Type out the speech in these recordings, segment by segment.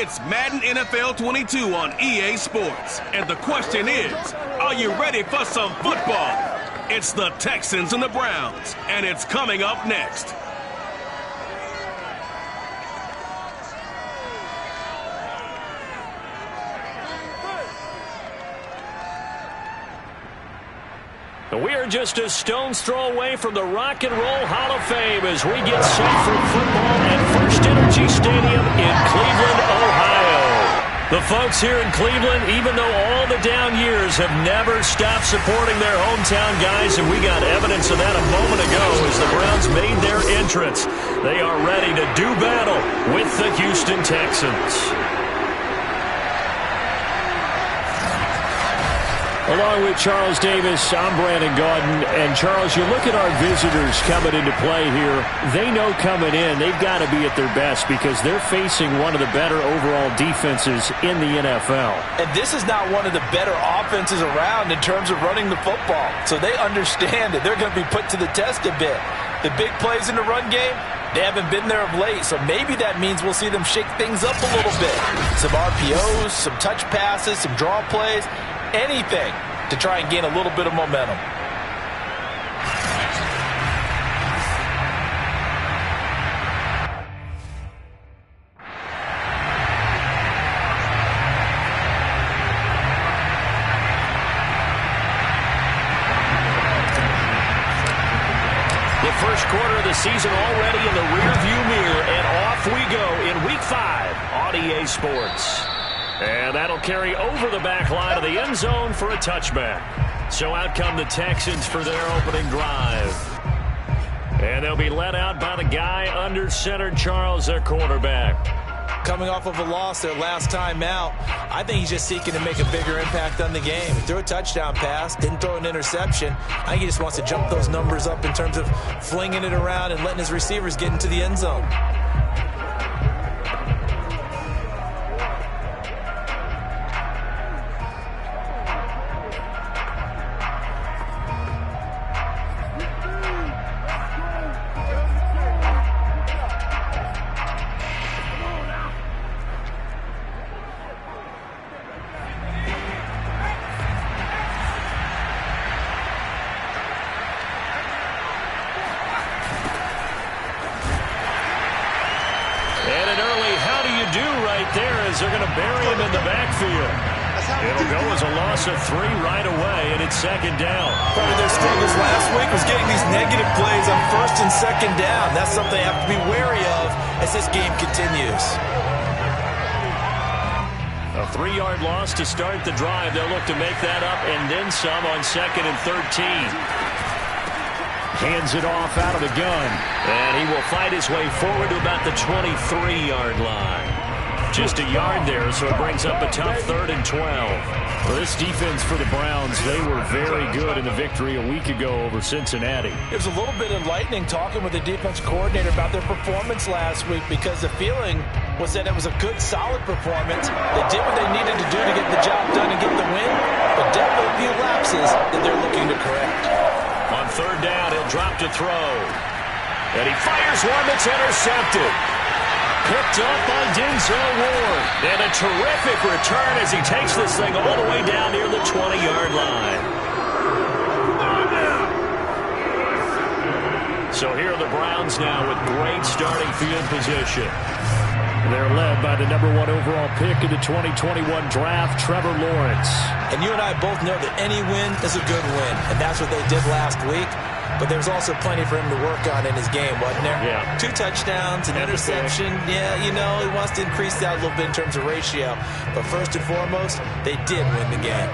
It's Madden NFL 22 on EA Sports. And the question is, are you ready for some football? It's the Texans and the Browns, and it's coming up next. We are just a stone's throw away from the Rock and Roll Hall of Fame as we get set for football at First Energy Stadium in Cleveland, Ohio. The folks here in Cleveland, even though all the down years, have never stopped supporting their hometown guys, and we got evidence of that a moment ago as the Browns made their entrance. They are ready to do battle with the Houston Texans. Along with Charles Davis, I'm Brandon Gaudin. And, Charles, you look at our visitors coming into play here. They know coming in they've got to be at their best because they're facing one of the better overall defenses in the NFL. And this is not one of the better offenses around in terms of running the football. So they understand that they're going to be put to the test a bit. The big plays in the run game, they haven't been there of late, so maybe that means we'll see them shake things up a little bit. Some RPOs, some touch passes, some draw plays. Anything to try and gain a little bit of momentum. The first quarter of the season already in the rearview mirror, and off we go in Week 5 on EA Sports. And that'll carry over the back line of the end zone for a touchback. So out come the Texans for their opening drive. And they'll be led out by the guy under center, Charles, their quarterback. Coming off of a loss their last time out, I think he's just seeking to make a bigger impact on the game. He threw a touchdown pass, didn't throw an interception. I think he just wants to jump those numbers up in terms of flinging it around and letting his receivers get into the end zone. They're going to bury him in the backfield. It'll go as a loss of 3 right away, and it's second down. Part of their struggles last week was getting these negative plays on first and second down. That's something they have to be wary of as this game continues. A 3-yard loss to start the drive. They'll look to make that up and then some on second and 13. Hands it off out of the gun. And he will fight his way forward to about the 23-yard line. Just a yard there, so it brings up a tough 3rd and 12. Well, this defense for the Browns, they were very good in the victory a week ago over Cincinnati. It was a little bit enlightening talking with the defense coordinator about their performance last week because the feeling was that it was a good, solid performance. They did what they needed to do to get the job done and get the win, but definitely a few lapses that they're looking to correct. On 3rd down, he'll drop to throw. And he fires one that's intercepted. Picked up by Denzel Ward. And a terrific return as he takes this thing all the way down near the 20-yard line. So here are the Browns now with great starting field position. They're led by the #1 overall pick in the 2021 draft, Trevor Lawrence. And you and I both know that any win is a good win, and that's what they did last week. But there's also plenty for him to work on in his game, wasn't there? Yeah. 2 touchdowns, an interception. Yeah, you know, he wants to increase that a little bit in terms of ratio. But first and foremost, they did win the game.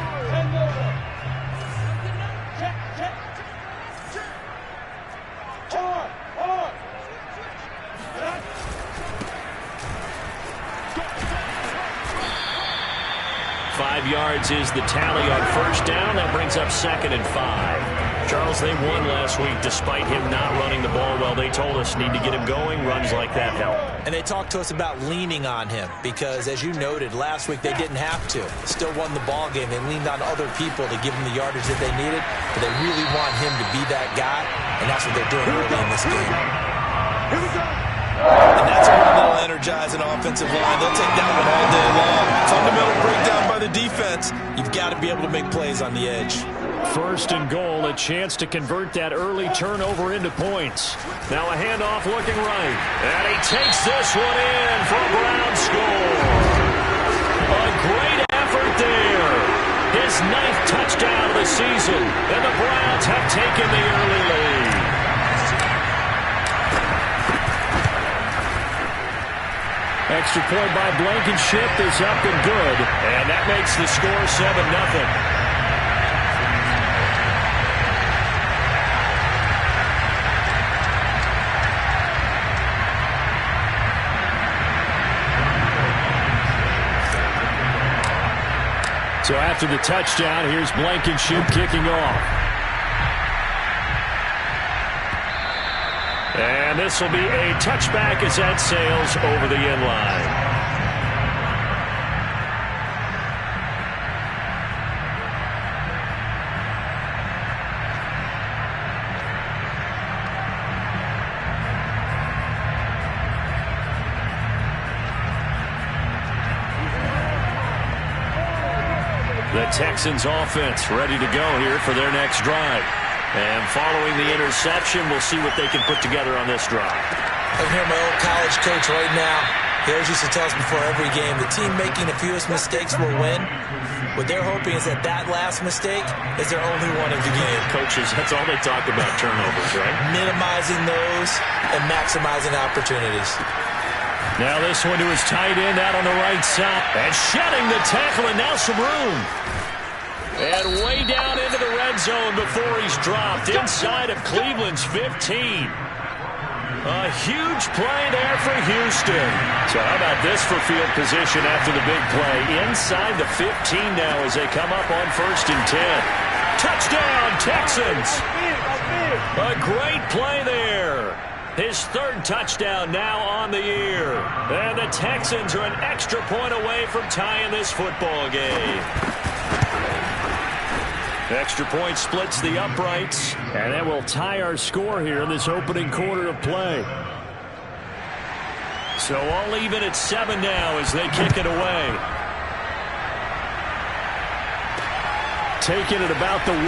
Yards is the tally on first down. That brings up 2nd and 5. Charles, they won last week despite him not running the ball well. They told us need to get him going. Runs like that help. And they talked to us about leaning on him because, as you noted, last week they didn't have to. Still won the ball game. They leaned on other people to give him the yardage that they needed, but they really want him to be that guy, and that's what they're doing early in this game. Here we go. And that's a little energizing offensive line. They'll take that one all day long. Fundamental breakdown by the defense. You've got to be able to make plays on the edge. First and goal, a chance to convert that early turnover into points. Now a handoff looking right. And he takes this one in for a Brown score. A great effort there. His 9th touchdown of the season. And the Browns have taken the early lead. Extra point by Blankenship is up and good. And that makes the score 7-0. So after the touchdown, here's Blankenship kicking off. And this will be a touchback as that sails over the end line. The Texans offense ready to go here for their next drive. And following the interception, we'll see what they can put together on this drive. I can hear my old college coach right now. He always used to tell us before every game, the team making the fewest mistakes will win. What they're hoping is that last mistake is their only one of the game. Coaches, that's all they talk about, turnovers, right? Minimizing those and maximizing opportunities. Now this one to his tight end out on the right side. And shedding the tackle, and now some room. And way down into the red zone before he's dropped inside of Cleveland's 15. A huge play there for Houston. So how about this for field position after the big play? Inside the 15 now as they come up on 1st and 10. Touchdown, Texans. A great play there. His 3rd touchdown now on the year. And the Texans are an extra point away from tying this football game. Extra point splits the uprights, and that will tie our score here in this opening quarter of play. So all even at 7 now as they kick it away. Taking it about the 1.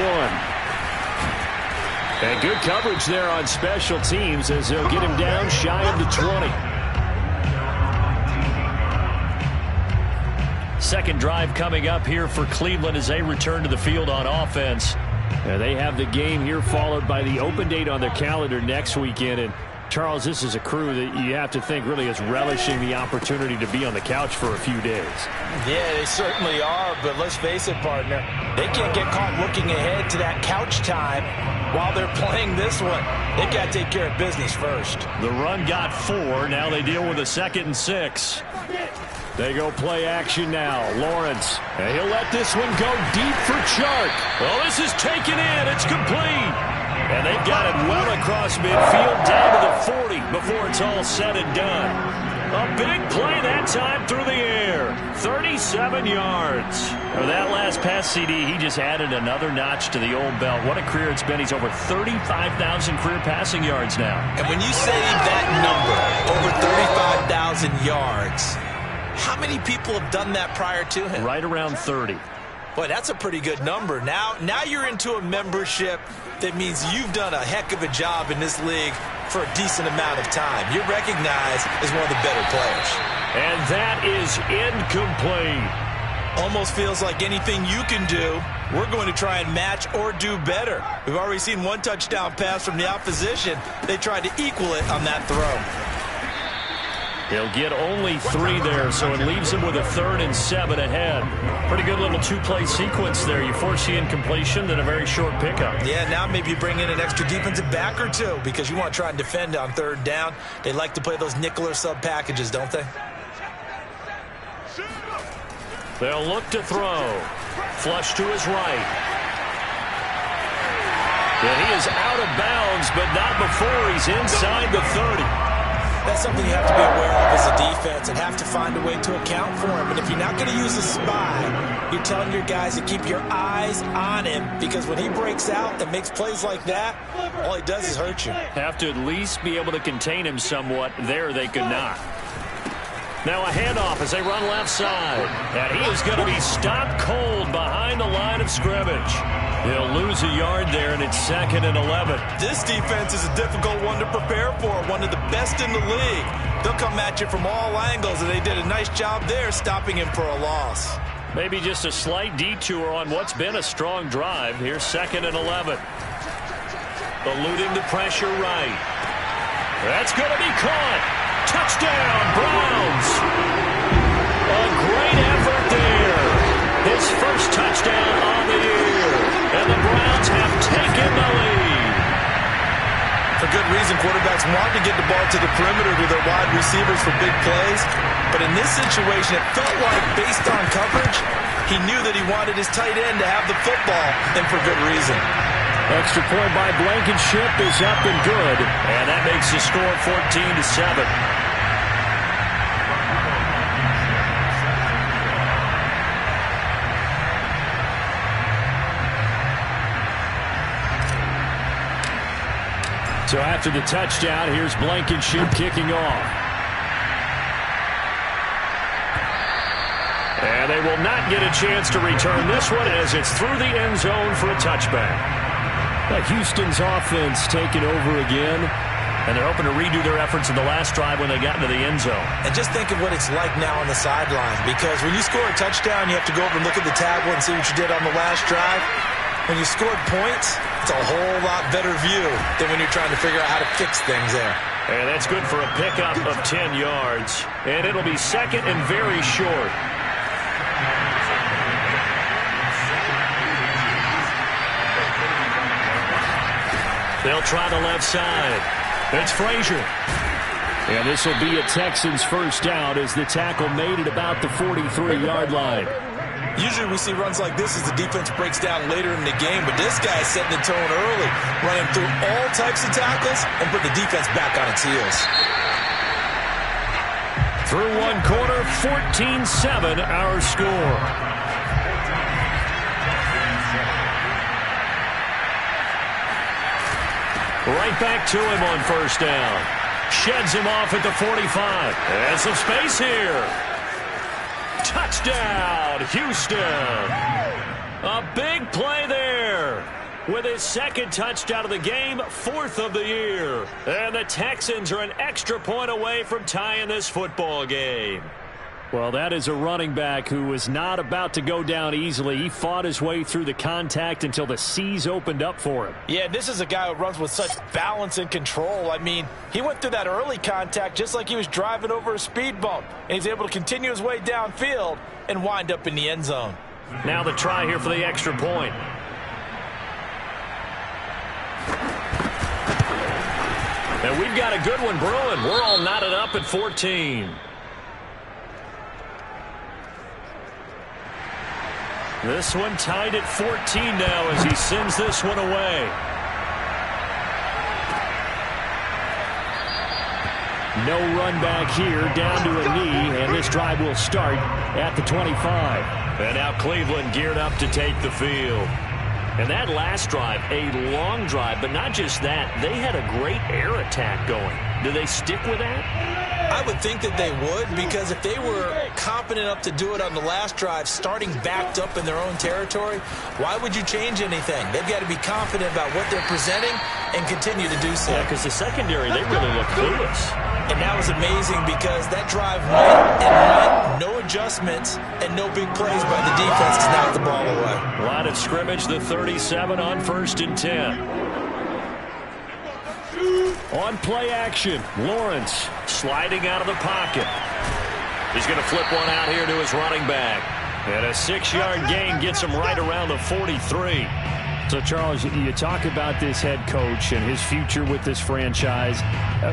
And good coverage there on special teams as they'll get him down shy of the 20. Second drive coming up here for Cleveland as they return to the field on offense. They have the game here followed by the open date on their calendar next weekend. And Charles, this is a crew that you have to think really is relishing the opportunity to be on the couch for a few days. Yeah, they certainly are, but let's face it, partner. They can't get caught looking ahead to that couch time while they're playing this one. They got to take care of business first. The run got 4. Now they deal with a 2nd and 6. They go play action now. Lawrence. And he'll let this one go deep for Chark. Oh, this is taken in. It's complete. And they've got it well across midfield down to the 40 before it's all said and done. A big play that time through the air. 37 yards. For that last pass CD, he just added another notch to the old belt. What a career it's been. He's over 35,000 career passing yards now. And when you say that number, over 35,000 yards, how many people have done that prior to him? Right around 30. Boy, that's a pretty good number. Now you're into a membership that means you've done a heck of a job in this league for a decent amount of time. You're recognized as one of the better players. And that is incomplete. Almost feels like anything you can do, we're going to try and match or do better. We've already seen one touchdown pass from the opposition. They tried to equal it on that throw. He'll get only 3 there, so it leaves him with a 3rd and 7 ahead. Pretty good little 2-play sequence there. You force the incompletion, then a very short pickup. Yeah, now maybe you bring in an extra defensive back or 2 because you want to try and defend on 3rd down. They like to play those nickel or sub packages, don't they? They'll look to throw. Flush to his right. And he is out of bounds, but not before he's inside the 30. That's something you have to be aware of as a defense and have to find a way to account for him. And if you're not going to use a spy, you're telling your guys to keep your eyes on him, because when he breaks out and makes plays like that, all he does is hurt you. Have to at least be able to contain him somewhat. There they could not. Now a handoff as they run left side. And he is going to be stopped cold behind the line of scrimmage. He'll lose a yard there, and it's 2nd and 11. This defense is a difficult one to prepare for, one of the best in the league. They'll come at you from all angles, and they did a nice job there stopping him for a loss. Maybe just a slight detour on what's been a strong drive. Here's 2nd and 11. Eluding the pressure right. That's going to be caught. Touchdown, Browns. A great effort there. His first touchdown on the year. And the Browns have taken the lead. For good reason, quarterbacks want to get the ball to the perimeter to their wide receivers for big plays. But in this situation, it felt like, based on coverage, he knew that he wanted his tight end to have the football, and for good reason. Extra point by Blankenship is up and good. And that makes the score 14-7. So after the touchdown, here's Blankenship kicking off. And they will not get a chance to return this one as it's through the end zone for a touchback. Houston's offense taking over again. And they're hoping to redo their efforts in the last drive when they got into the end zone. And just think of what it's like now on the sideline. Because when you score a touchdown, you have to go over and look at the tablet and see what you did on the last drive. When you scored points, it's a whole lot better view than when you're trying to figure out how to fix things there. And that's good for a pickup of 10 yards. And it'll be 2nd and very short. They'll try the left side. It's Frazier. And this will be a Texans first down as the tackle made at about the 43-yard line. Usually we see runs like this as the defense breaks down later in the game, but this guy is setting the tone early, running through all types of tackles and put the defense back on its heels. Through one quarter, 14-7 our score. Right back to him on first down. Sheds him off at the 45. And some space here. Touchdown, Houston. A big play there. With his 2nd touchdown of the game, 4th of the year. And the Texans are an extra point away from tying this football game. Well, that is a running back who was not about to go down easily. He fought his way through the contact until the seas opened up for him. Yeah, this is a guy who runs with such balance and control. I mean, he went through that early contact just like he was driving over a speed bump. And he's able to continue his way downfield and wind up in the end zone. Now the try here for the extra point. And we've got a good one brewing. We're all knotted up at 14. This one tied at 14 now as he sends this one away. No run back here, down to a knee, and this drive will start at the 25. And now Cleveland geared up to take the field. And that last drive, a long drive, but not just that, they had a great air attack going. Do they stick with that? I would think that they would, because if they were competent enough to do it on the last drive, starting backed up in their own territory, why would you change anything? They've got to be confident about what they're presenting and continue to do so. Yeah, because the secondary, they really look clueless. And that was amazing because that drive went, no adjustments and no big plays by the defense to knock the ball away. Line of scrimmage, the 37 on 1st and 10. On play action, Lawrence sliding out of the pocket. He's going to flip one out here to his running back. And a 6-yard gain gets him right around the 43. So, Charles, you talk about this head coach and his future with this franchise.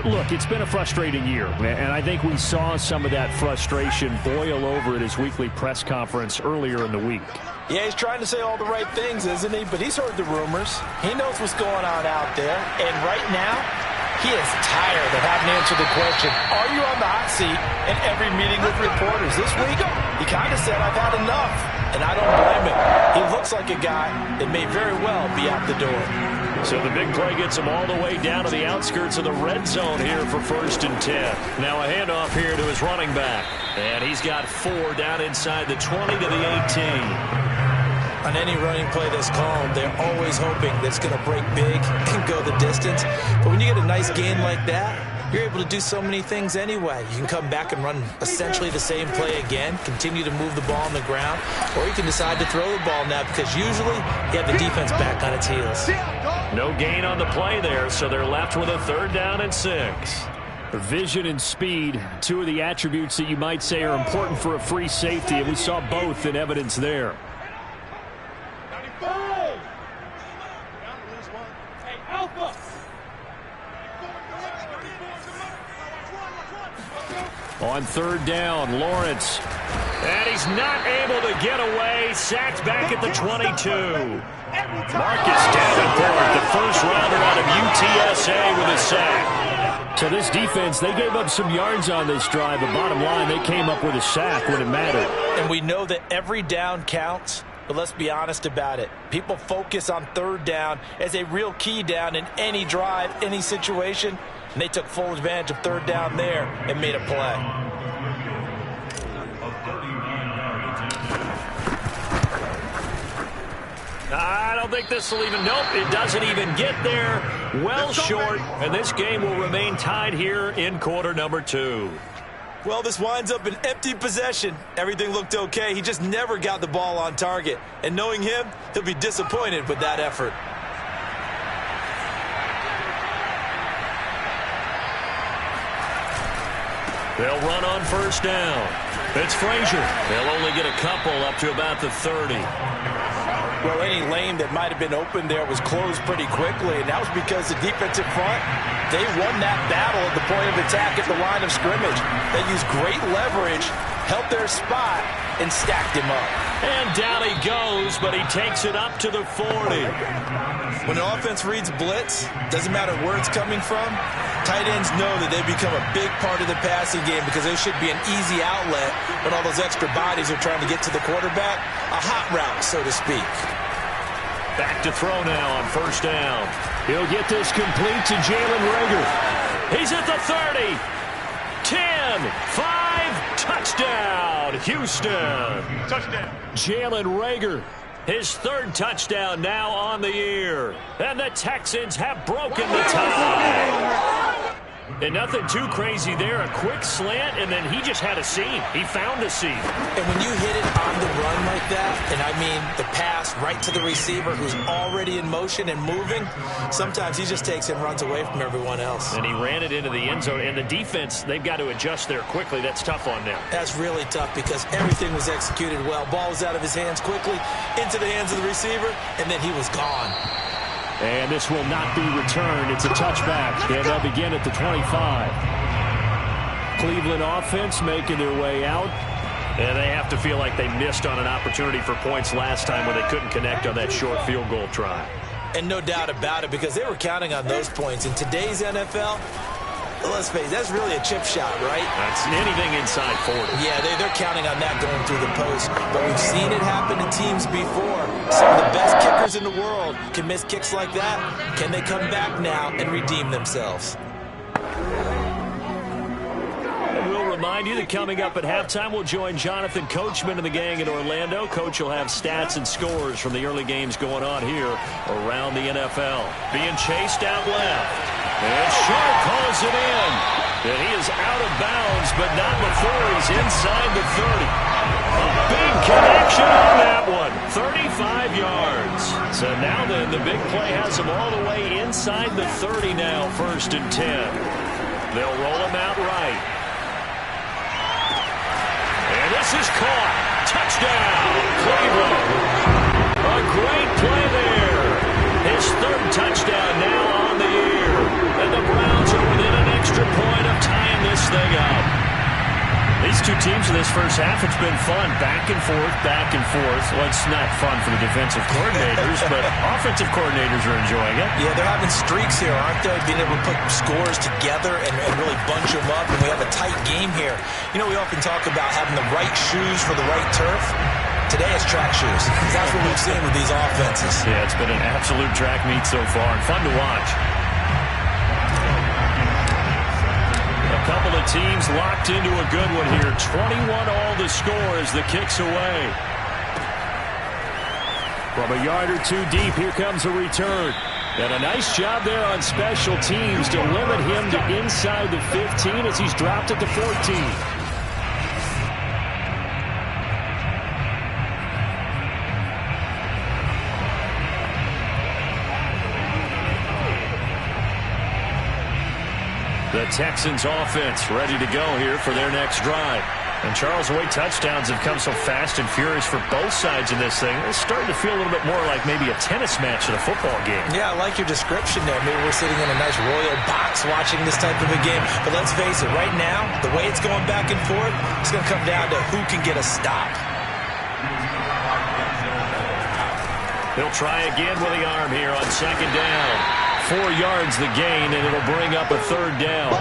Look, it's been a frustrating year, and I think we saw some of that frustration boil over at his weekly press conference earlier in the week. Yeah, he's trying to say all the right things, isn't he? But he's heard the rumors. He knows what's going on out there. And right now, He is tired of having to answer the question, are you on the hot seat, in every meeting with reporters. This week, he kind of said, I've had enough, and I don't blame him. He looks like a guy that may very well be out the door. So the big play gets him all the way down to the outskirts of the red zone here for 1st and 10. Now a handoff here to his running back. And he's got 4 down inside the 20 to the 18. On any running play that's called, they're always hoping that it's going to break big and go the distance. But when you get a nice gain like that, you're able to do so many things anyway. You can come back and run essentially the same play again, continue to move the ball on the ground, or you can decide to throw the ball now because usually you have the defense back on its heels. No gain on the play there, so they're left with a 3rd down and 6. Vision and speed, 2 of the attributes that you might say are important for a free safety, and we saw both in evidence there. On 3rd down, Lawrence. And he's not able to get away. Sacked back at the 22. Marcus Davenport, the first rounder out of UTSA with a sack. So this defense, they gave up some yards on this drive, but bottom line, they came up with a sack when it mattered. And we know that every down counts, but let's be honest about it. People focus on 3rd down as a real key down in any drive, any situation. And they took full advantage of 3rd down there and made a play. I don't think this will even, nope, it doesn't even get there. Well short, and this game will remain tied here in quarter number 2. Well, this winds up an empty possession. Everything looked okay. He just never got the ball on target. And knowing him, he'll be disappointed with that effort. They'll run on 1st down. It's Frazier. They'll only get a couple up to about the 30. Well, any lane that might have been open there was closed pretty quickly, and that was because the defensive front, they won that battle at the point of attack at the line of scrimmage. They used great leverage, held their spot, and stacked him up. And down he goes, but he takes it up to the 40. When an offense reads blitz, doesn't matter where it's coming from, tight ends know that they become a big part of the passing game because there should be an easy outlet when all those extra bodies are trying to get to the quarterback. A hot route, so to speak. Back to throw now on 1st down. He'll get this complete to Jalen Reagor. He's at the 30. 10, 5, touchdown, Houston. Touchdown. Jalen Reagor, his 3rd touchdown now on the year. And the Texans have broken the tie. And nothing too crazy there. A quick slant, and then he just had a seam. He found a seam. And when you hit it on the run like that, and I mean the pass right to the receiver who's already in motion and moving, sometimes he just takes and runs away from everyone else. And he ran it into the end zone. And the defense, they've got to adjust there quickly. That's tough on them. That's really tough because everything was executed well. Ball was out of his hands quickly, into the hands of the receiver, and then he was gone. And this will not be returned. It's a touchback, and they'll begin at the 25. Cleveland offense making their way out. And they have to feel like they missed on an opportunity for points last time when they couldn't connect on that short field goal try. And no doubt about it, because they were counting on those points. In today's NFL, let's face it, that's really a chip shot, right? That's anything inside 40. Yeah, they're counting on that going through the post. But we've seen it happen to teams before. Some of the best kickers in the world can miss kicks like that. Can they come back now and redeem themselves? And we'll remind you that coming up at halftime, we'll join Jonathan Coachman and the gang in Orlando. Coach will have stats and scores from the early games going on here around the NFL. Being chased out left. And Sharp calls it in. And he is out of bounds, but not before he's inside the 30. A big connection on that one. 35 yards. So now then, the big play has him all the way inside the 30 now, 1st and 10. They'll roll him out right. And this is caught. Touchdown, Cleveland. A great play there. His 3rd touchdown now on the year. And the Browns are within an extra point of tying this thing up. He's two teams in this first half, it's been fun. Back and forth, back and forth. Well, it's not fun for the defensive coordinators, but offensive coordinators are enjoying it. Yeah, they're having streaks here, aren't they? Being able to put scores together and really bunch them up, and we have a tight game here. You know, we often talk about having the right shoes for the right turf. Today it's track shoes. That's what we've seen with these offenses. Yeah, it's been an absolute track meet so far, and fun to watch. A couple of teams locked into a good one here. 21 all the score as the kick's away. From a yard or two deep, here comes a return. And a nice job there on special teams to limit him to inside the 15 as he's dropped at the 14. The Texans offense ready to go here for their next drive. And Charles, the way touchdowns have come so fast and furious for both sides in this thing, it's starting to feel a little bit more like maybe a tennis match in a football game. Yeah, I like your description there. Maybe we're sitting in a nice royal box watching this type of a game. But let's face it, right now, the way it's going back and forth, it's going to come down to who can get a stop. He'll try again with the arm here on second down. 4 yards the gain, and it'll bring up a third down.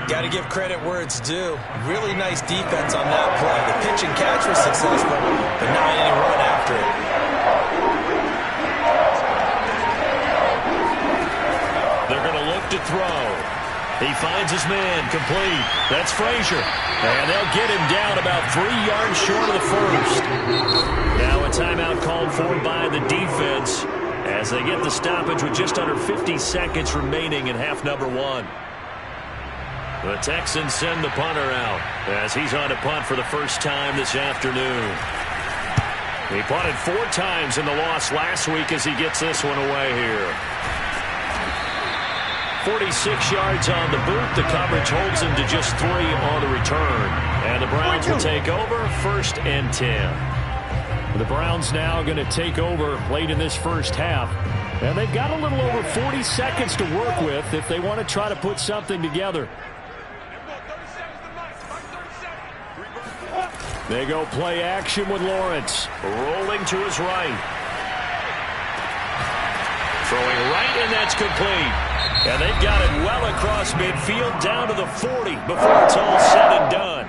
Got to give credit where it's due. Really nice defense on that play. The pitch and catch was successful, but not any run after it. They're going to look to throw. He finds his man, complete. That's Frazier. And they'll get him down about 3 yards short of the first. Now a timeout called for by the defense as they get the stoppage with just under 50 seconds remaining in half number 1. The Texans send the punter out as he's on to punt for the first time this afternoon. He punted 4 times in the loss last week as he gets this one away here. 46 yards on the boot. The coverage holds him to just 3 on the return. And the Browns will take over 1st and 10. The Browns now going to take over late in this first half. And they've got a little over 40 seconds to work with if they want to try to put something together. They go play action with Lawrence. Rolling to his right. Throwing right, and that's complete. And they've got it well across midfield down to the 40 before it's all said and done.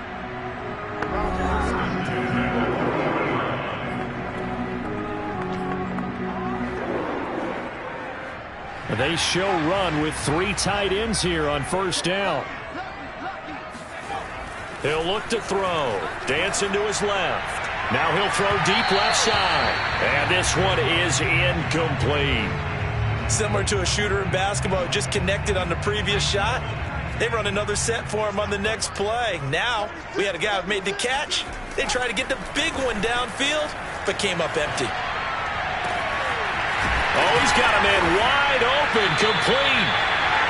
They show run with 3 tight ends here on first down. He'll look to throw. Dancing to his left. Now he'll throw deep left side. And this one is incomplete. Similar to a shooter in basketball, just connected on the previous shot. They run another set for him on the next play. Now we had a guy who made the catch. They tried to get the big one downfield, but came up empty. Oh, he's got a man wide open, complete.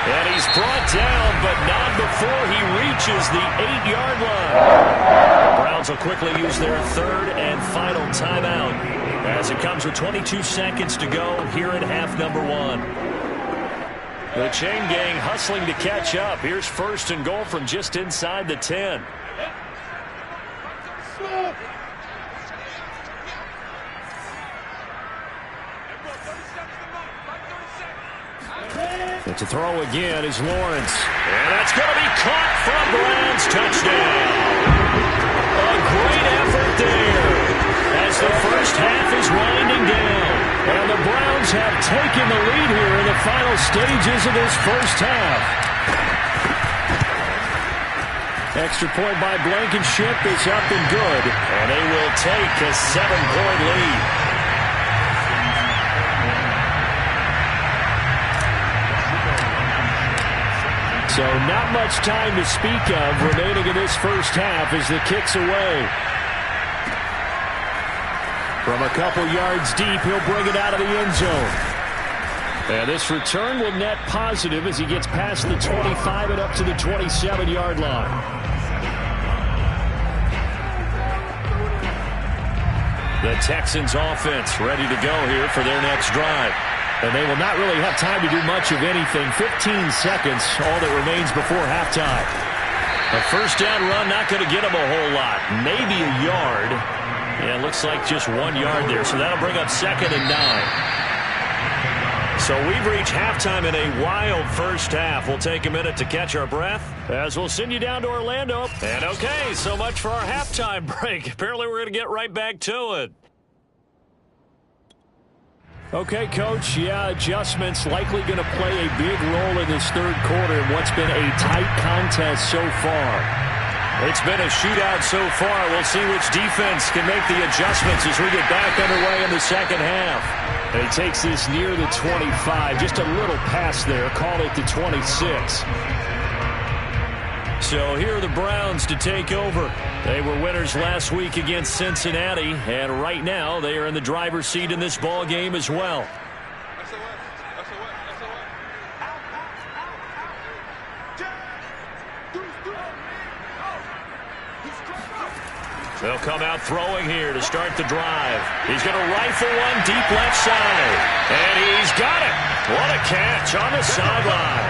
And he's brought down, but not before he reaches the 8-yard line. The Browns will quickly use their 3rd and final timeout as it comes with 22 seconds to go here at half number 1. The chain gang hustling to catch up. Here's 1st and goal from just inside the 10. And to throw again is Lawrence. And that's going to be caught for a Browns touchdown. A great effort there as the first half is winding down. And the Browns have taken the lead here in the final stages of this first half. Extra point by Blankenship is up and good. And they will take a 7-point lead. So not much time to speak of remaining in this first half as the kick's away. From a couple yards deep, he'll bring it out of the end zone. And this return will net positive as he gets past the 25 and up to the 27-yard line. The Texans offense ready to go here for their next drive. And they will not really have time to do much of anything. 15 seconds, all that remains before halftime. A first down run, not going to get him a whole lot. Maybe a yard. Yeah, it looks like just 1 yard there. So that'll bring up 2nd and 9. So we've reached halftime in a wild first half. We'll take a minute to catch our breath as we'll send you down to Orlando. And okay, so much for our halftime break. Apparently we're going to get right back to it. Okay, Coach, yeah, adjustments likely going to play a big role in this third quarter in what's been a tight contest so far. It's been a shootout so far. We'll see which defense can make the adjustments as we get back underway in the second half. And he takes this near the 25, just a little pass there, called it the 26. So here are the Browns to take over. They were winners last week against Cincinnati, and right now they are in the driver's seat in this ball game as well. They'll come out throwing here to start the drive. He's going to rifle one deep left side, and he's got it. What a catch on the sideline.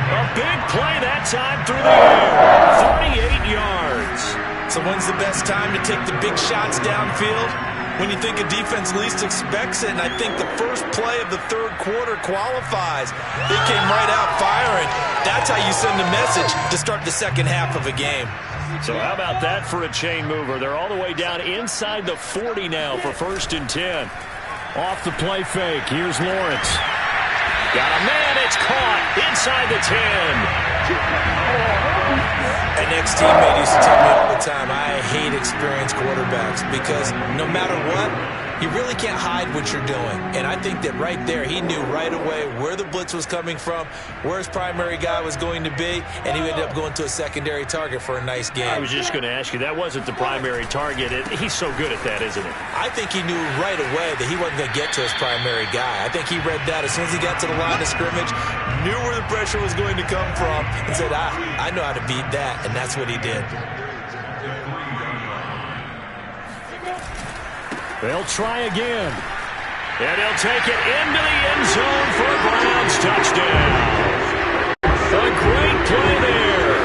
A big play that time through the air. 38 yards. So when's the best time to take the big shots downfield? When you think a defense least expects it, and I think the first play of the third quarter qualifies. They came right out firing. That's how you send a message to start the second half of a game. So how about that for a chain mover? They're all the way down inside the 40 now for 1st and 10. Off the play fake, here's Lawrence. Got a man, it's caught inside the 10. An ex-teammate used to tell me all the time, I hate experienced quarterbacks because no matter what, you really can't hide what you're doing. And I think that right there, he knew right away where the blitz was coming from, where his primary guy was going to be, and he ended up going to a secondary target for a nice game. I was just going to ask you, that wasn't the primary target. He's so good at that, isn't he? I think he knew right away that he wasn't going to get to his primary guy. I think he read that as soon as he got to the line of scrimmage, knew where the pressure was going to come from, and said, I know how to beat that, and that's what he did. They'll try again. And he'll take it into the end zone for a Browns touchdown. A great play there.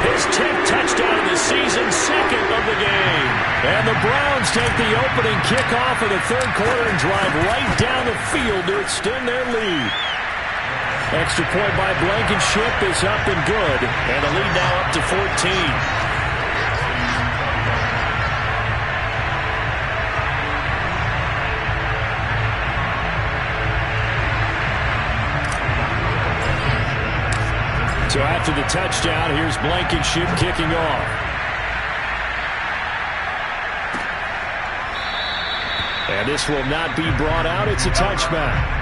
His 10th touchdown of the season, 2nd of the game. And the Browns take the opening kickoff of the third quarter and drive right down the field to extend their lead. Extra point by Blankenship is up and good. And the lead now up to 14. So after the touchdown, here's Blankenship kicking off. And this will not be brought out. It's a touchback.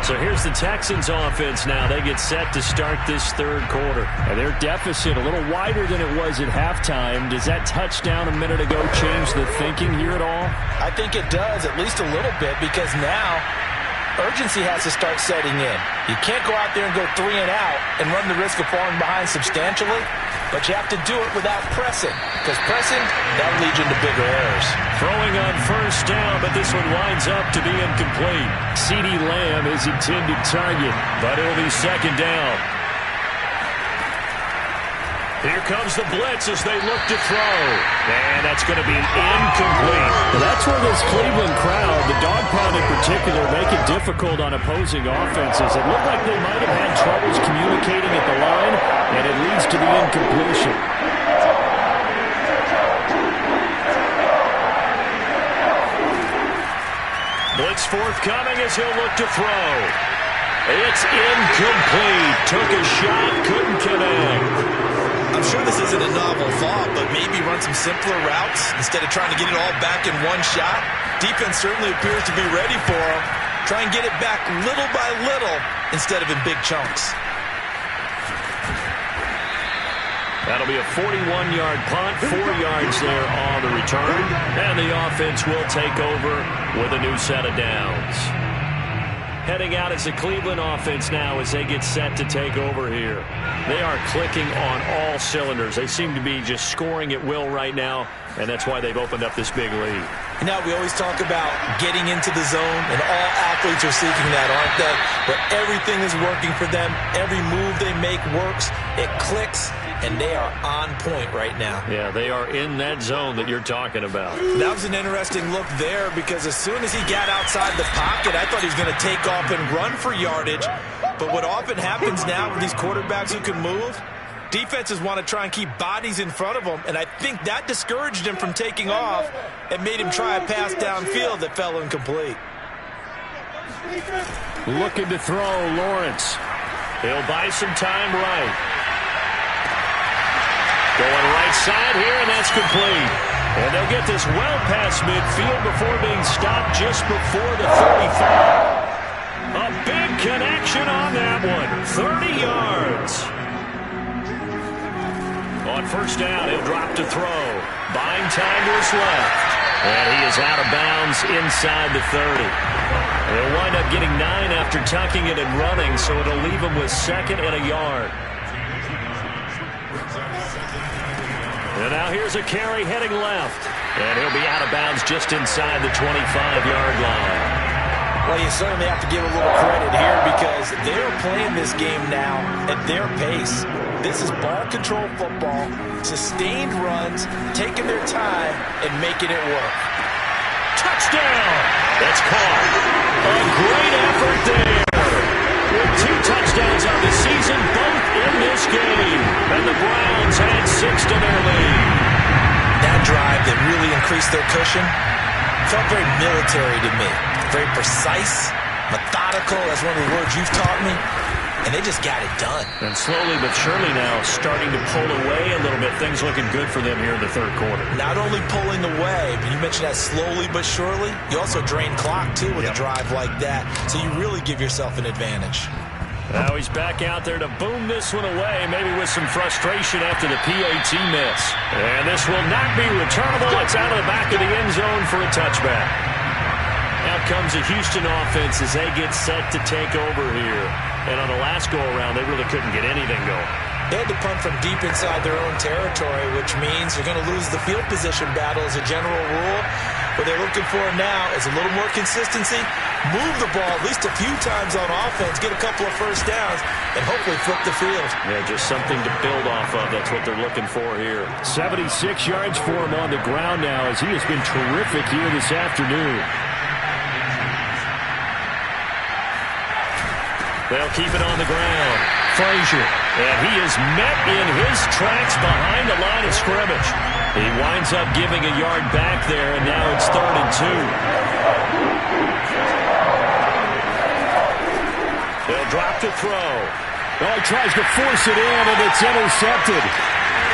So here's the Texans offense now. They get set to start this third quarter. And their deficit a little wider than it was at halftime. Does that touchdown a minute ago change the thinking here at all? I think it does, at least a little bit, because now urgency has to start setting in. You can't go out there and go 3 and out and run the risk of falling behind substantially, but you have to do it without pressing, because pressing, that'll lead you into bigger errors. Throwing on first down, but this one winds up to be incomplete. CeeDee Lamb is intended target, but it'll be 2nd down. Here comes the blitz as they look to throw. And that's going to be incomplete. Well, that's where this Cleveland crowd, the Dawgpound in particular, make it difficult on opposing offenses. It looked like they might have had troubles communicating at the line, and it leads to the incompletion. Blitz forthcoming as he'll look to throw. It's incomplete. Took a shot, couldn't connect. I'm sure this isn't a novel thought, but maybe run some simpler routes instead of trying to get it all back in one shot. Defense certainly appears to be ready for him. Try and get it back little by little instead of in big chunks. That'll be a 41-yard punt, 4 yards there on the return. And the offense will take over with a new set of downs. Heading out as the Cleveland offense now as they get set to take over here. They are clicking on all cylinders. They seem to be just scoring at will right now. and that's why they've opened up this big lead. You know, we always talk about getting into the zone, and all athletes are seeking that, aren't they? But everything is working for them. Every move they make works. It clicks, and they are on point right now. Yeah, they are in that zone that you're talking about. That was an interesting look there because as soon as he got outside the pocket, I thought he was going to take off and run for yardage. But what often happens now with these quarterbacks who can move, defenses want to try and keep bodies in front of them, and I think that discouraged him from taking off and made him try a pass downfield that fell incomplete. Looking to throw, Lawrence. He'll buy some time right. Going right side here, and that's complete. And they'll get this well past midfield before being stopped just before the 35. A big connection on that one. 30 yards. On first down, he'll drop to throw. Buying time to his left. And he is out of bounds inside the 30. He'll wind up getting 9 after tucking it and running, so it'll leave him with 2nd and a yard. And now here's a carry heading left. And he'll be out of bounds just inside the 25-yard line. Well, you certainly have to give a little credit here because they're playing this game now at their pace. This is ball control football, sustained runs, taking their time and making it work. Touchdown! That's caught. A great effort there. With 2 touchdowns on the season, both in this game. And the Browns add 6 to their lead. That drive that really increased their cushion felt very military to me. Very precise, methodical. That's one of the words you've taught me. And they just got it done. And slowly but surely now starting to pull away a little bit. Things looking good for them here in the third quarter. Not only pulling away, but you mentioned that slowly but surely. You also drain clock, too, with a drive like that. So you really give yourself an advantage. Now he's back out there to boom this one away, maybe with some frustration after the PAT miss. And this will not be returnable. It's out of the back of the end zone for a touchback. Out comes the Houston offense as they get set to take over here. And on the last go-around, they really couldn't get anything going. They had to punt from deep inside their own territory, which means they're going to lose the field position battle as a general rule. What they're looking for now is a little more consistency, move the ball at least a few times on offense, get a couple of first downs, and hopefully flip the field. Yeah, just something to build off of. That's what they're looking for here. 76 yards for him on the ground now as he has been terrific here this afternoon. They'll keep it on the ground. Frazier. And he is met in his tracks behind the line of scrimmage. He winds up giving a yard back there, and now it's 3rd and 2. They'll drop to throw. Oh, he tries to force it in, and it's intercepted.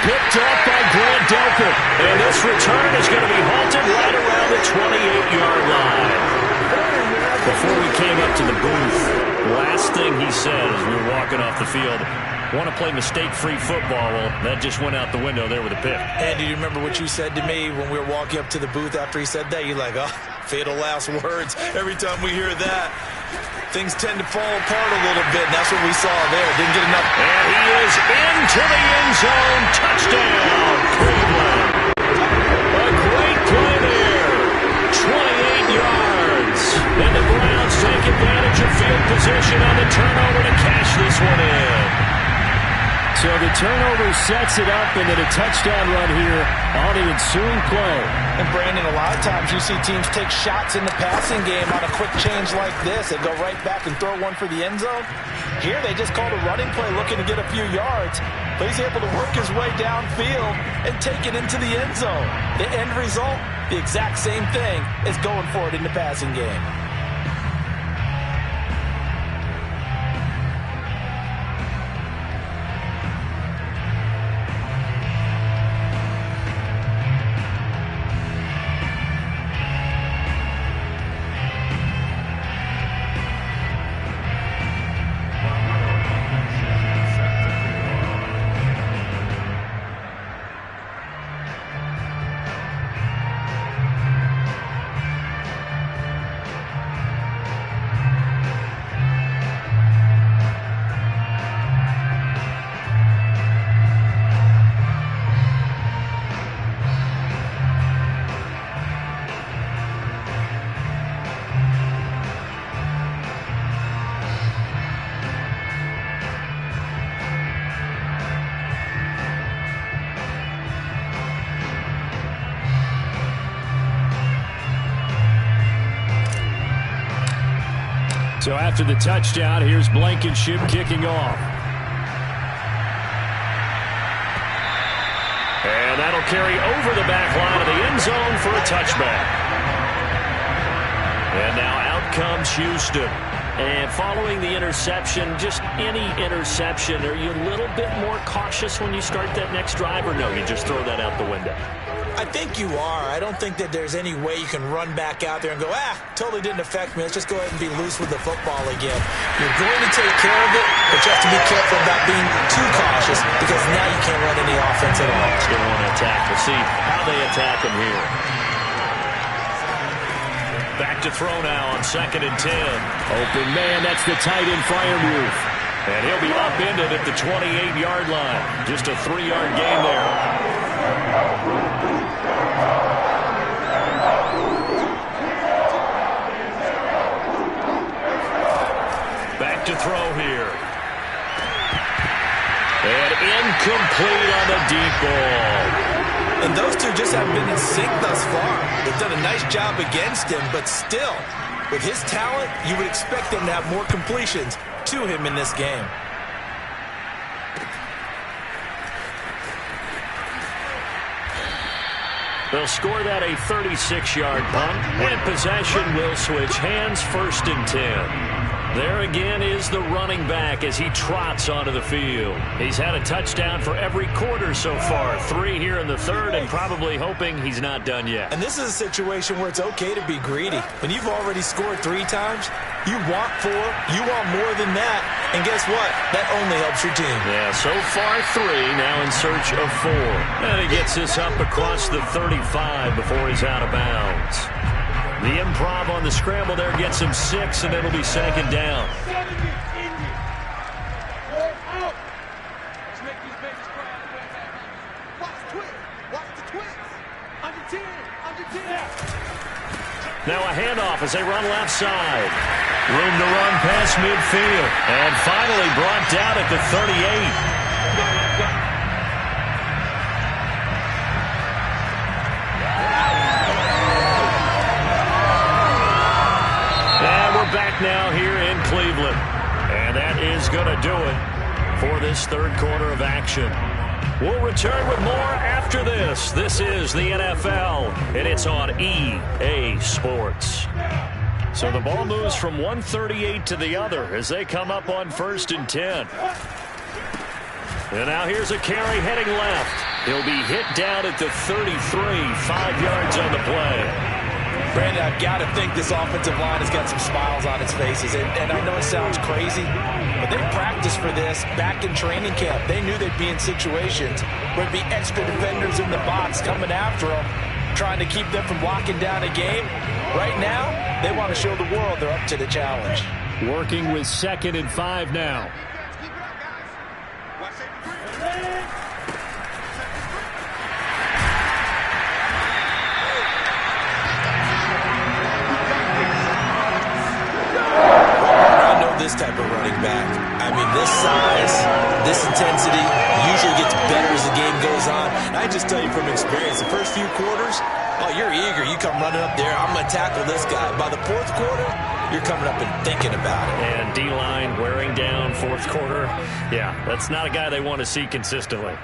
Picked up by Grant Delpit. And this return is going to be halted right around the 28-yard line. Before we came up to the booth, last thing he said as we were walking off the field, want to play mistake-free football. Well, that just went out the window there with a pick. And do you remember what you said to me when we were walking up to the booth after he said that? You're like, oh, fatal last words. Every time we hear that, things tend to fall apart a little bit, and that's what we saw there. Didn't get enough. And he is into the end zone. Touchdown, Cleveland. A great play there. 28 yards. And the Browns take advantage of field position on the turnover to cash this one in. So the turnover sets it up, and then a touchdown run here on the ensuing play. And Brandon, a lot of times you see teams take shots in the passing game on a quick change like this. They go right back and throw one for the end zone. Here they just called a running play looking to get a few yards. But he's able to work his way downfield and take it into the end zone. The end result, the exact same thing as going for it in the passing game. So after the touchdown, here's Blankenship kicking off. And that'll carry over the back line of the end zone for a touchback. And now out comes Houston. And following the interception, just any interception, are you a little bit more cautious when you start that next drive, or no, you just throw that out the window? I think you are. I don't think that there's any way you can run back out there and go, totally didn't affect me. Let's just go ahead and be loose with the football again. You're going to take care of it, but you have to be careful about being too cautious because now you can't run any offense at all. Still want to attack. We'll see how they attack him here. Back to throw now on 2nd and 10. Open man, that's the tight end Freiermuth. And he'll be upended at the 28-yard line. Just a 3-yard gain there. Back to throw here. And incomplete on the deep ball. And those two just haven't been in sync thus far. They've done a nice job against him, but still, with his talent, you would expect them to have more completions to him in this game. They'll score that a 36-yard punt, and possession will switch hands, 1st and 10. There again is the running back as he trots onto the field. He's had a touchdown for every quarter so far. 3 here in the 3rd, and probably hoping he's not done yet. And this is a situation where it's okay to be greedy. When you've already scored 3 times, you want 4, you want more than that. And guess what? That only helps your team. Yeah, so far 3, now in search of 4. And he gets this up across the 35 before he's out of bounds. The improv on the scramble there gets him 6, and it'll be 2nd down. Now a handoff as they run left side. Room to run past midfield. And finally brought down at the 38. Back now here in Cleveland. And that is going to do it for this 3rd quarter of action. We'll return with more after this. This is the NFL, and it's on EA Sports. So the ball moves from 138 to the other as they come up on 1st and 10. And now here's a carry heading left. He'll be hit down at the 33, 5 yards on the play. Brandon, I've got to think this offensive line has got some smiles on its faces. And I know it sounds crazy, but they practiced for this back in training camp. They knew they'd be in situations where there'd be extra defenders in the box coming after them, trying to keep them from locking down a game. Right now, they want to show the world they're up to the challenge. Working with 2nd and 5 now. This type of running back. I mean, this size, this intensity usually gets better as the game goes on. And I just tell you from experience, the first few quarters, you're eager. You come running up there, I'm going to tackle this guy. By the 4th quarter, you're coming up and thinking about it. And D-line wearing down 4th quarter. Yeah, that's not a guy they want to see consistently.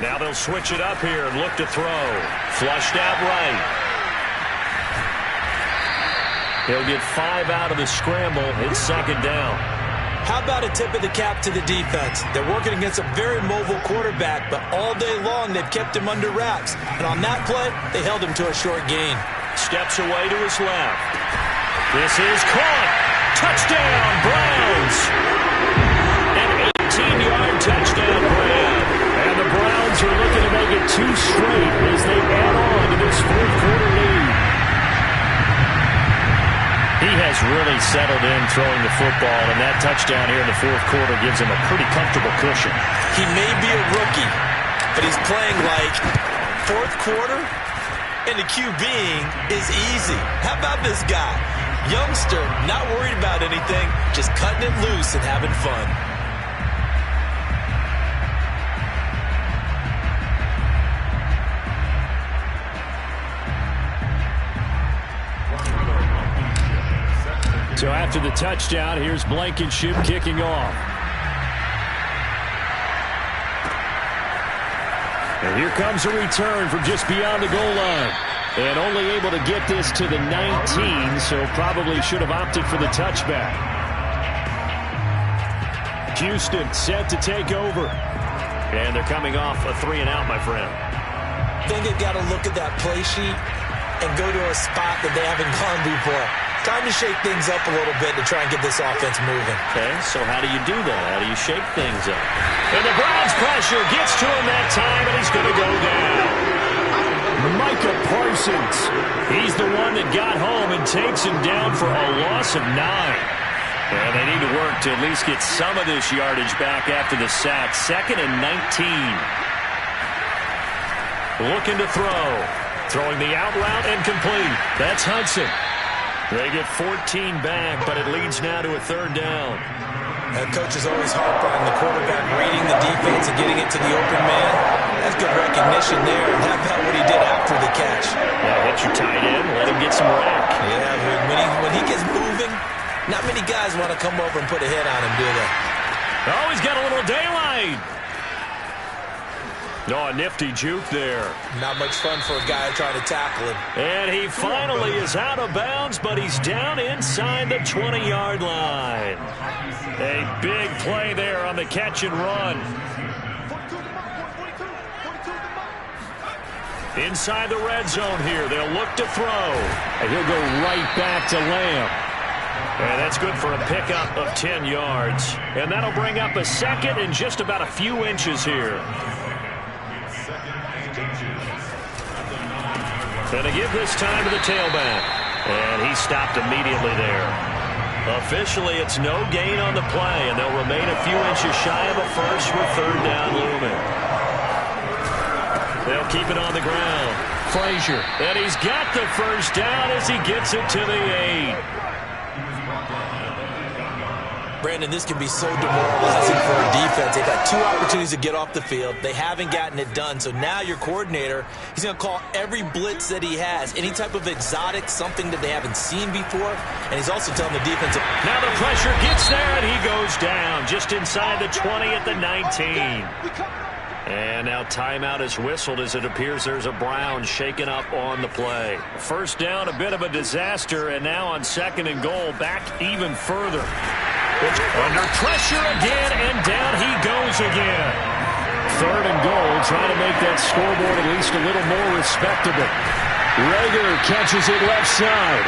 Now they'll switch it up here and look to throw. Flushed out right. He'll get 5 out of the scramble. It's 2nd down. How about a tip of the cap to the defense? They're working against a very mobile quarterback, but all day long they've kept him under wraps. And on that play, they held him to a short gain. Steps away to his left. This is caught. Touchdown, Browns. An 18-yard touchdown grab. And the Browns are looking to make it 2 straight as they add on to this 4th quarter lead. He has really settled in throwing the football, and that touchdown here in the 4th quarter gives him a pretty comfortable cushion. He may be a rookie, but he's playing like 4th quarter, and the QBing is easy. How about this guy? Youngster, not worried about anything, just cutting it loose and having fun. So after the touchdown, here's Blankenship kicking off. And here comes a return from just beyond the goal line. And only able to get this to the 19, so probably should have opted for the touchback. Houston set to take over. And they're coming off a 3-and-out, my friend. I think they've got to look at that play sheet and go to a spot that they haven't gone before. Time to shake things up a little bit to try and get this offense moving. Okay, so how do you do that? How do you shake things up? And the Browns pressure gets to him that time, and he's going to go down. Micah Parsons. He's the one that got home and takes him down for a loss of 9. And they need to work to at least get some of this yardage back after the sack. 2nd and 19. Looking to throw. Throwing the out route and complete. That's Hudson. They get 14 back, but it leads now to a 3rd down. Coaches always harp on the quarterback reading the defense and getting it to the open man. That's good recognition there. And how about what he did after the catch? Yeah, hit your tight end, let him get some rack. Yeah, when he gets moving, not many guys want to come over and put a hit on him, do they? Oh, he's got a little daylight. Oh, a nifty juke there. Not much fun for a guy trying to tackle him. And he finally is out of bounds, but he's down inside the 20-yard line. A big play there on the catch and run. Inside the red zone here. They'll look to throw. And he'll go right back to Lamb. And that's good for a pickup of 10 yards. And that'll bring up a 2nd and just about a few inches here. And to give this time to the tailback. And he stopped immediately there. Officially, it's no gain on the play, and they'll remain a few inches shy of a first with 3rd down looming. They'll keep it on the ground. Frazier. And he's got the first down as he gets it to the 8. Brandon, this can be so demoralizing for a defense. They've had 2 opportunities to get off the field. They haven't gotten it done. So now your coordinator, he's going to call every blitz that he has, any type of exotic, something that they haven't seen before. And he's also telling the defense. Now the pressure gets there, and he goes down just inside the 20 at the 19. And now timeout is whistled as it appears there's a Brown shaken up on the play. First down, a bit of a disaster, and now on 2nd and goal, back even further. Under pressure again, and down he goes again. 3rd and goal, trying to make that scoreboard at least a little more respectable. Rager catches it left side.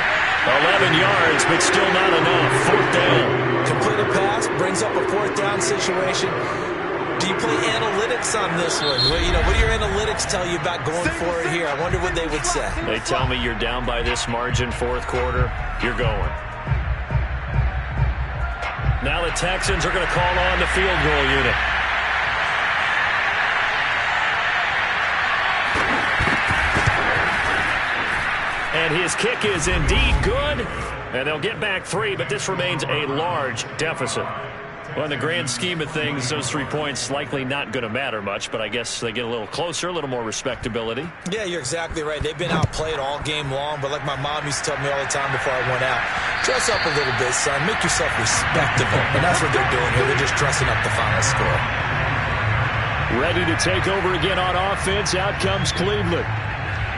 11 yards, but still not enough. 4th down. Completed pass, brings up a 4th down situation. Do you play analytics on this one? Well, what do your analytics tell you about going for it here? I wonder what they would say. They tell me you're down by this margin 4th quarter, you're going. Now the Texans are going to call on the field goal unit. And his kick is indeed good. And they'll get back 3, but this remains a large deficit. Well, in the grand scheme of things, those 3 points likely not going to matter much, but I guess they get a little closer, a little more respectability. Yeah, you're exactly right. They've been outplayed all game long, but like my mom used to tell me all the time before I went out, dress up a little bit, son. Make yourself respectable. And that's what they're doing here. They're just dressing up the final score. Ready to take over again on offense. Out comes Cleveland.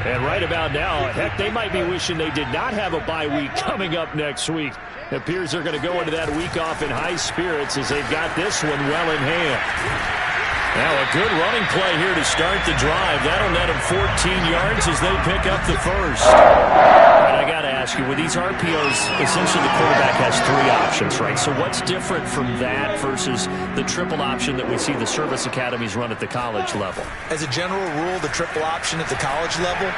And right about now, heck, they might be wishing they did not have a bye week coming up next week. It appears they're going to go into that week off in high spirits as they've got this one well in hand. Now a good running play here to start the drive. That'll net them 14 yards as they pick up the first. And I got to ask you, with these RPOs, essentially the quarterback has 3 options, right? So what's different from that versus the triple option that we see the service academies run at the college level? As a general rule, the triple option at the college level,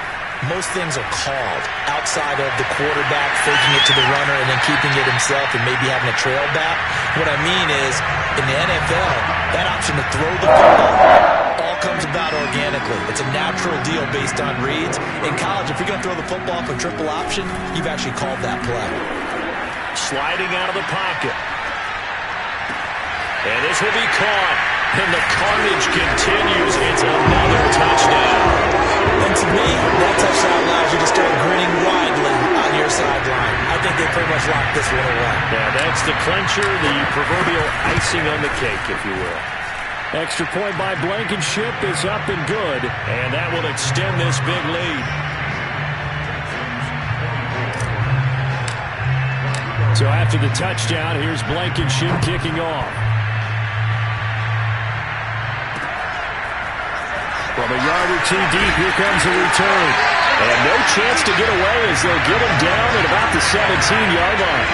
most things are called outside of the quarterback faking it to the runner and then keeping it himself and maybe having a trail back. What I mean is, in the NFL, that option to throw the football all comes about organically. It's a natural deal based on reads. In college, if you're going to throw the football for triple option, you've actually called that play. Sliding out of the pocket. And this will be caught. And the carnage continues. It's another touchdown. And to me, that touchdown allows you to start grinning widely on your sideline. I think they pretty much Bears lock this one away. Yeah, that's the clincher, the proverbial icing on the cake, if you will. Extra point by Blankenship is up and good, and that will extend this big lead. So after the touchdown, here's Blankenship kicking off. From a yard or two deep, here comes a return. And no chance to get away as they'll get him down at about the 17-yard line.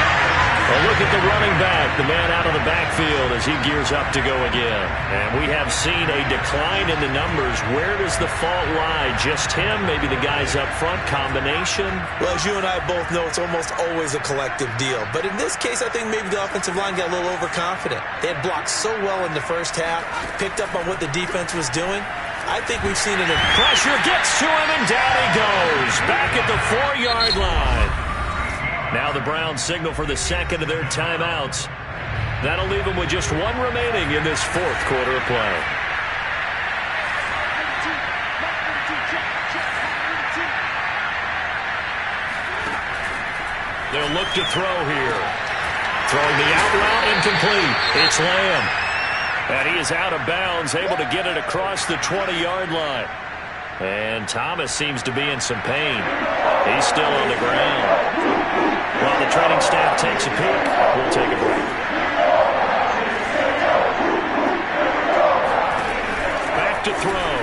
Well, look at the running back, the man out of the backfield as he gears up to go again. And we have seen a decline in the numbers. Where does the fault lie? Just him? Maybe the guys up front? Combination? Well, as you and I both know, it's almost always a collective deal. But in this case, I think maybe the offensive line got a little overconfident. They had blocked so well in the first half, picked up on what the defense was doing. I think we've seen it. Pressure gets to him, and down he goes. Back at the 4-yard line. Now the Browns signal for the second of their timeouts. That'll leave them with just one remaining in this fourth quarter of play. They'll look to throw here. Throwing the out route incomplete. It's Lamb. And he is out of bounds, able to get it across the 20-yard line. And Thomas seems to be in some pain. He's still on the ground. While the training staff takes a peek, we'll take a break. Back to throw.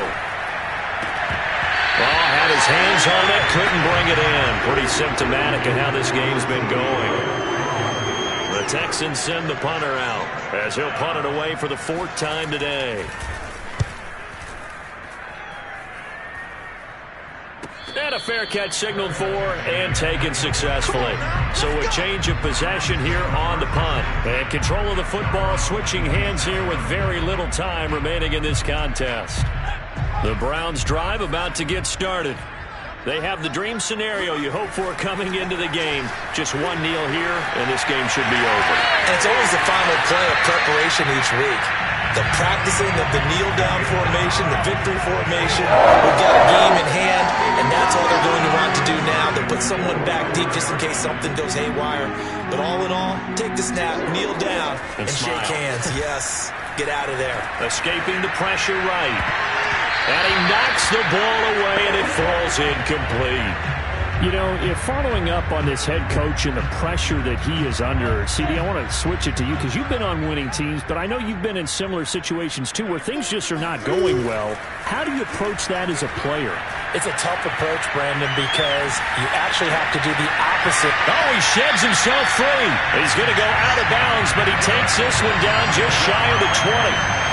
Well, had his hands on it, couldn't bring it in. Pretty symptomatic of how this game's been going. The Texans send the punter out as he'll punt it away for the 4th time today. And a fair catch signaled for and taken successfully. So a change of possession here on the punt. And control of the football switching hands here with very little time remaining in this contest. The Browns drive about to get started. They have the dream scenario you hope for coming into the game. Just one kneel here, and this game should be over. And it's always the final play of preparation each week. The practicing of the kneel-down formation, the victory formation. We've got a game in hand, and that's all they're going to want to do now. They'll put someone back deep just in case something goes haywire. But all in all, take the snap, kneel down, and shake hands. Yes, get out of there. Escaping the pressure right. And he knocks the ball away, and it falls incomplete. You know, if following up on this head coach and the pressure that he is under, CD, I want to switch it to you because you've been on winning teams, but I know you've been in similar situations too where things just are not going well. How do you approach that as a player? It's a tough approach, Brandon, because you actually have to do the opposite. Oh, he sheds himself free. He's going to go out of bounds, but he takes this one down just shy of the 20.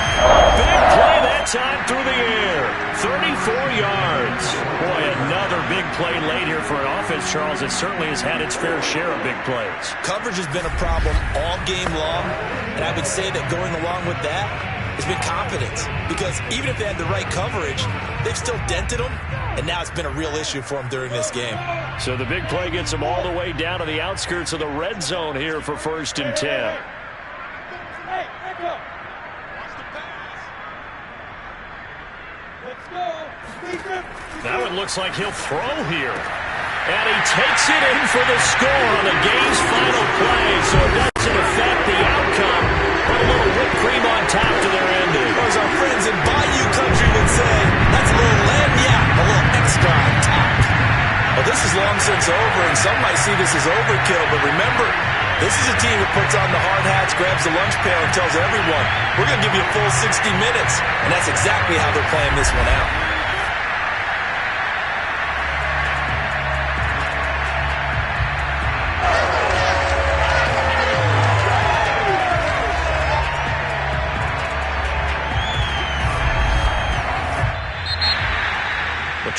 Big play that time through the air. 34 yards. Boy, another big play late here for an offense, Charles, that certainly has had its fair share of big plays. Coverage has been a problem all game long, and I would say that going along with that has been confidence. Because even if they had the right coverage, they've still dented them, and now it's been a real issue for them during this game. So the big play gets them all the way down to the outskirts of the red zone here for 1st and 10. Now it looks like he'll throw here. And he takes it in for the score on the game's final play. So it doesn't affect the outcome. Put a little whipped cream on top to their ending. Or as our friends in Bayou Country would say, that's a little lagniappe, a little extra on top. Well, this is long since over, and some might see this as overkill. But remember, this is a team that puts on the hard hats, grabs the lunch pail, and tells everyone, we're going to give you a full 60 minutes. And that's exactly how they're playing this one out.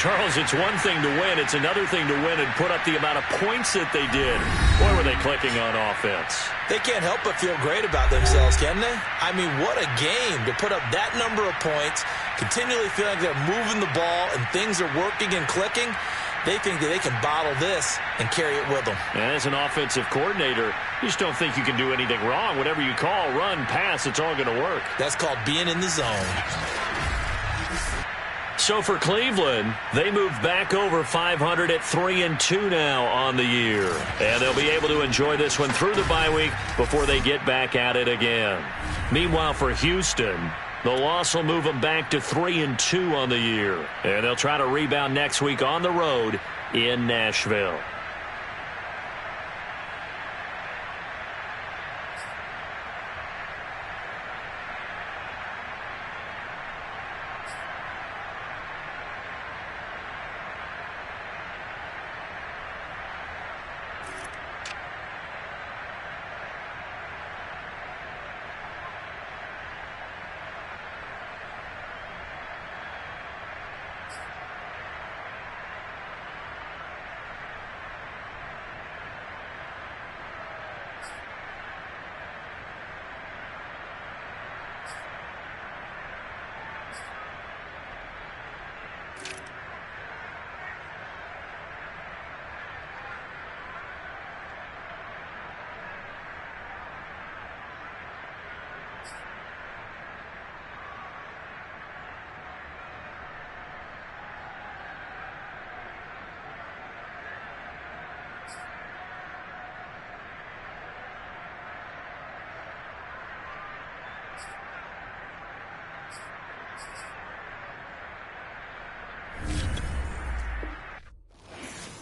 Charles, it's one thing to win. It's another thing to win and put up the amount of points that they did. Boy, were they clicking on offense. They can't help but feel great about themselves, can they? I mean, what a game to put up that number of points, continually feeling like they're moving the ball and things are working and clicking. They think that they can bottle this and carry it with them. And as an offensive coordinator, you just don't think you can do anything wrong. Whatever you call, run, pass, it's all going to work. That's called being in the zone. So for Cleveland, they move back over 500 at 3-2 now on the year. And they'll be able to enjoy this one through the bye week before they get back at it again. Meanwhile, for Houston, the loss will move them back to 3-2 on the year. And they'll try to rebound next week on the road in Nashville.